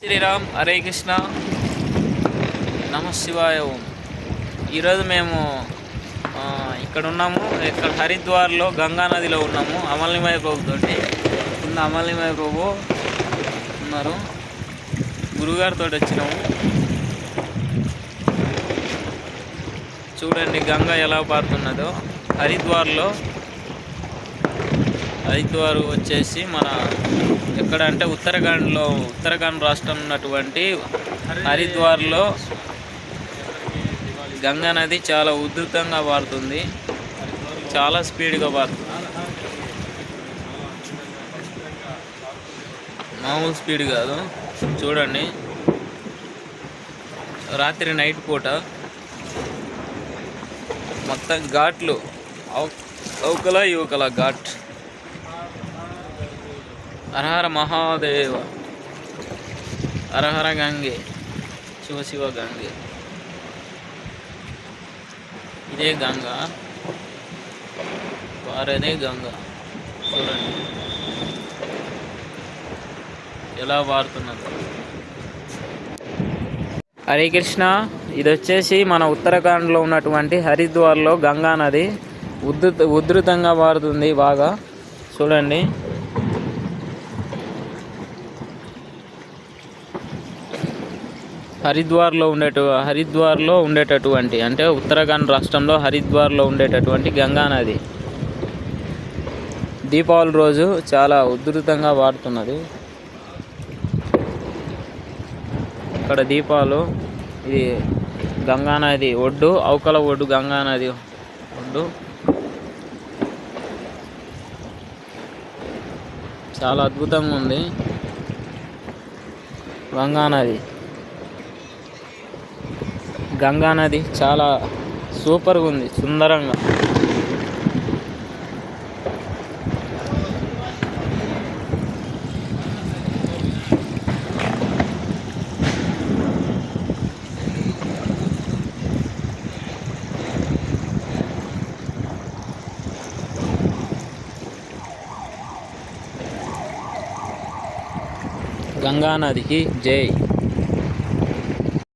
శ్రీరామ్, హరే కృష్ణ, నమ శివాయ ఓం. ఈరోజు మేము ఇక్కడ ఉన్నాము. ఇక్కడ హరిద్వార్లో గంగా నదిలో ఉన్నాము. అమల్నిమయ ప్రభుతోటి కింద అమల్నిమయ ప్రభు ఉన్నారు. గురుగారితో వచ్చినాము. చూడండి గంగ ఎలా పారుతున్నదో. హరిద్వార్ వచ్చేసి మన ఎక్కడ అంటే ఉత్తరాఖండ్ రాష్ట్రం ఉన్నటువంటి హరిద్వార్లో గంగా నది చాలా ఉధృతంగా పారుతుంది. చాలా స్పీడ్గా పారుతుంది. మామూలు స్పీడ్ కాదు. చూడండి, రాత్రి నైట్ పూట మొత్తం ఘాట్లు, అవకల యువకల ఘాట్. హరహర మహాదేవ, హరహర గంగే, శివ శివ గంగే. ఇదే గంగ, పారేదే గంగ. చూడండి ఎలా పారుతున్నదో. హరే కృష్ణ. ఇది వచ్చేసి మన ఉత్తరాఖండ్లో ఉన్నటువంటి హరిద్వార్లో గంగా నది ఉధృతంగా పారుతుంది బాగా. చూడండి హరిద్వార్లో ఉండేటటువంటి అంటే ఉత్తరాఖండ్ రాష్ట్రంలో హరిద్వార్లో ఉండేటటువంటి గంగా నది దీపావళి రోజు చాలా ఉధృతంగా పారుతున్నది. ఇక్కడ దీపాలు. ఇది గంగానది ఒడ్డు, అవకల ఒడ్డు, గంగానది ఒడ్డు. చాలా అద్భుతంగా ఉంది గంగానది. చాలా సూపర్గా ఉంది, సుందరంగా. గంగా నదికి జై.